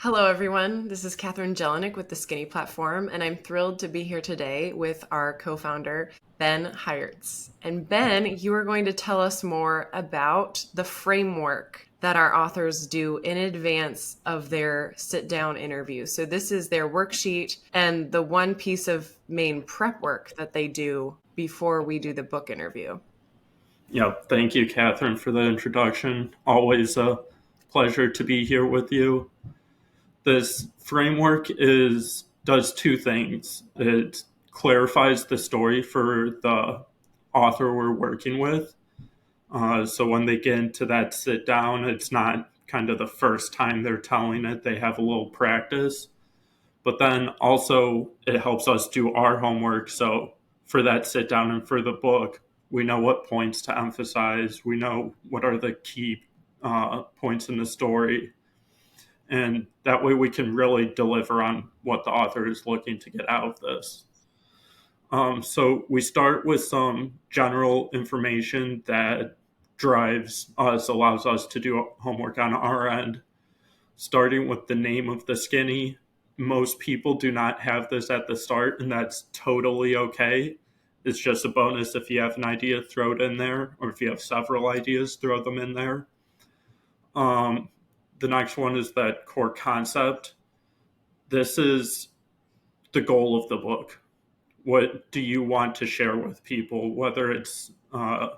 Hello, everyone. This is Catherine Jelinek with the Skinny Platform, and I'm thrilled to be here today with our co founder, Ben Heiertz. And Ben, you are going to tell us more about the framework that our authors do in advance of their sit down interview. So, this is their worksheet and the one piece of main prep work that they do before we do the book interview. Thank you, Catherine, for the introduction. Always a pleasure to be here with you. This framework does two things. It clarifies the story for the author we're working with. So when they get into that sit down, it's not kind of the first time they're telling it. They have a little practice. But then also it helps us do our homework. So for that sit down and for the book, we know what points to emphasize. We know what are the key points in the story. And that way we can really deliver on what the author is looking to get out of this. So we start with some general information that drives us, allows us to do homework on our end, starting with the name of the skinny. Most people do not have this at the start, and that's totally okay. It's just a bonus if you have an idea, throw it in there, or if you have several ideas, throw them in there. The next one is that core concept. This is the goal of the book. What do you want to share with people, whether it's a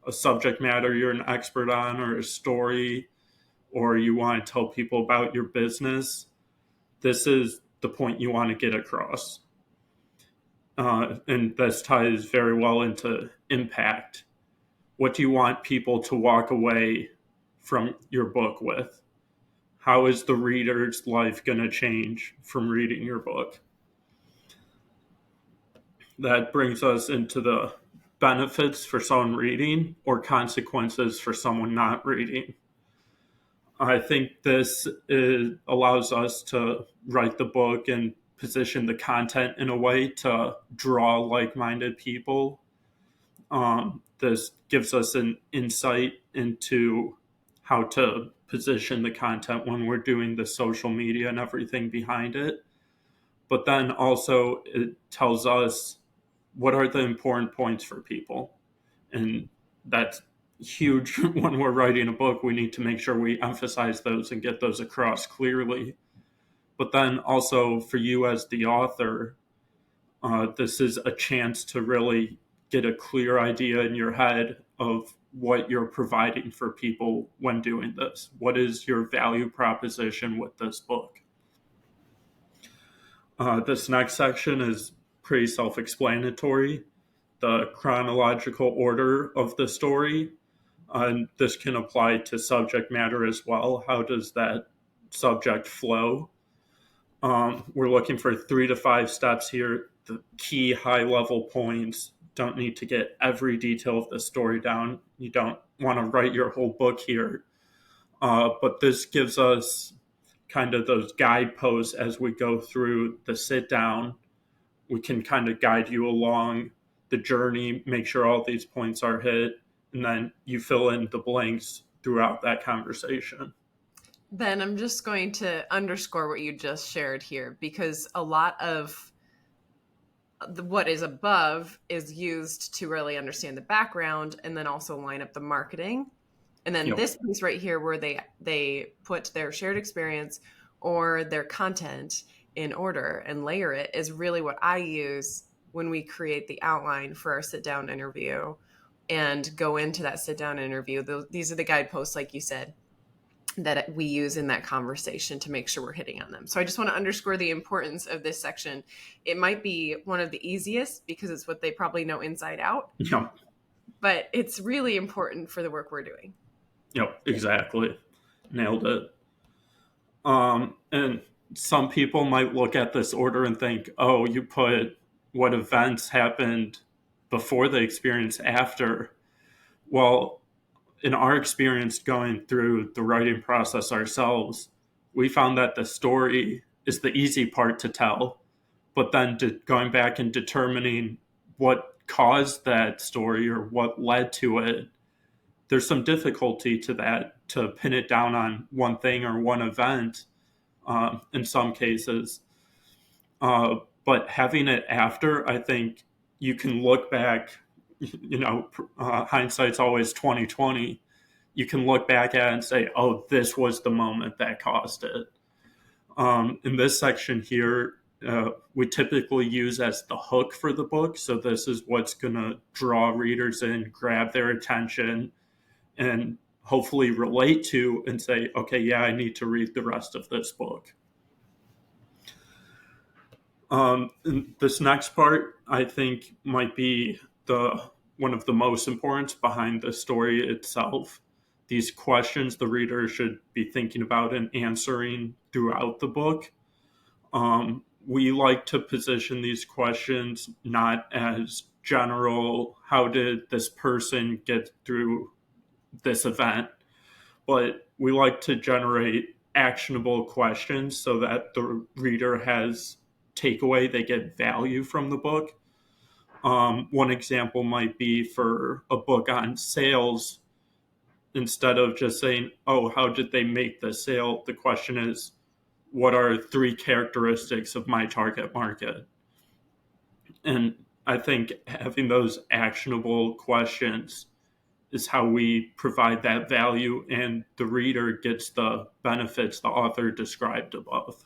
subject matter you're an expert on, or a story, or you want to tell people about your business? This is the point you want to get across. And this ties very well into impact. What do you want people to walk away from your book with? How is the reader's life going to change from reading your book? That brings us into the benefits for someone reading or consequences for someone not reading. I think allows us to write the book and position the content in a way to draw like-minded people. This gives us an insight into how to position the content when we're doing the social media and everything behind it. But then also it tells us what are the important points for people. And that's huge. When we're writing a book, we need to make sure we emphasize those and get those across clearly. But then also for you as the author, this is a chance to really get a clear idea in your head of what you're providing for people when doing this. What is your value proposition with this book? This next section is pretty self-explanatory. The chronological order of the story. And this can apply to subject matter as well. How does that subject flow? We're looking for 3 to 5 steps here. The key high-level points. Don't need to get every detail of the story down. You don't want to write your whole book here. But this gives us kind of those guideposts as we go through the sit down. We can kind of guide you along the journey, make sure all these points are hit, and then you fill in the blanks throughout that conversation. Ben, I'm just going to underscore what you just shared here, because a lot of what is above is used to really understand the background and then also line up the marketing. And then this piece right here where they put their shared experience or their content in order and layer it is really what I use when we create the outline for our sit down interview and go into that sit down interview. These are the guideposts, like you said, that we use in that conversation to make sure we're hitting on them. So I just want to underscore the importance of this section. It might be one of the easiest because it's what they probably know inside out, but it's really important for the work we're doing. Yep, exactly. Nailed it. And some people might look at this order and think, oh, you put what events happened before the experience after. Well, in our experience going through the writing process ourselves, we found that the story is the easy part to tell, but then going back and determining what caused that story or what led to it, there's some difficulty to that, to pin it down on one thing or one event. in some cases. But having it after, I think you can look back. Hindsight's always 2020. You can look back at it and say, "Oh, this was the moment that caused it." In this section here, we typically use as the hook for the book. So this is what's going to draw readers in, grab their attention, and hopefully relate to and say, "Okay, yeah, I need to read the rest of this book." This next part, I think, might be the one of the most important behind the story itself. These questions the reader should be thinking about and answering throughout the book. We like to position these questions not as general, how did this person get through this event, but we like to generate actionable questions so that the reader has takeaway, they get value from the book. One example might be for a book on sales. Instead of just saying, "Oh, how did they make the sale?" the question is, "What are three characteristics of my target market?" And I think having those actionable questions is how we provide that value, and the reader gets the benefits the author described above.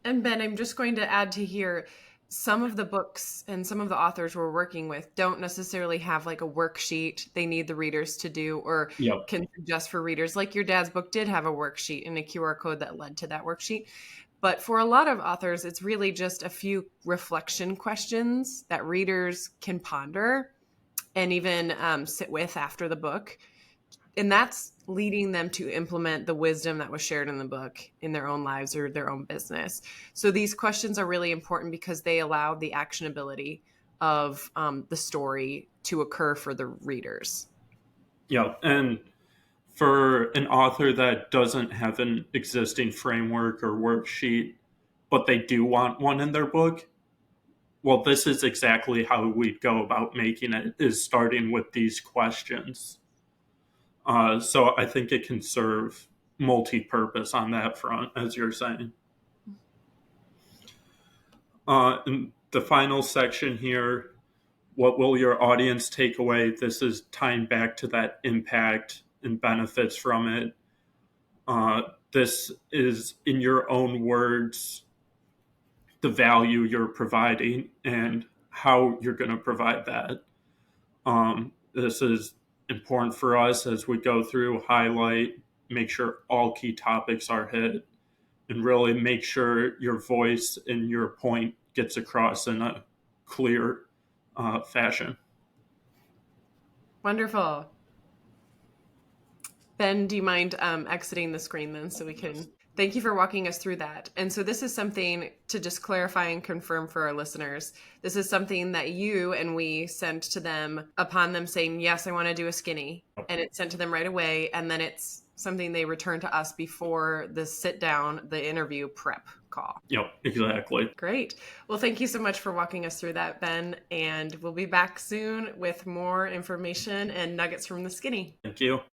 And Ben, I'm just going to add to here, some of the books and some of the authors we're working with don't necessarily have like a worksheet they need the readers to do or Yep. can suggest for readers. Like your dad's book did have a worksheet and a QR code that led to that worksheet. But for a lot of authors, it's really just a few reflection questions that readers can ponder and even sit with after the book. And that's leading them to implement the wisdom that was shared in the book in their own lives or their own business. So these questions are really important because they allow the actionability of the story to occur for the readers. Yep. And for an author that doesn't have an existing framework or worksheet, but they do want one in their book, well, this is exactly how we'd go about making it, is starting with these questions. So I think it can serve multi-purpose on that front, as you're saying. In the final section here, what will your audience take away? This is tying back to that impact and benefits from it. This is, in your own words, the value you're providing and how you're going to provide that. This is important for us as we go through, highlight, make sure all key topics are hit, and really make sure your voice and your point gets across in a clear fashion. Wonderful. Ben, do you mind exiting the screen then so we can? Thank you for walking us through that. And so this is something to just clarify and confirm for our listeners. This is something that you and we sent to them upon them saying, yes, I want to do a skinny. And it's sent to them right away. And then it's something they return to us before the sit down, the interview prep call. Yep, exactly. Great. Well, thank you so much for walking us through that, Ben. And we'll be back soon with more information and nuggets from the skinny. Thank you.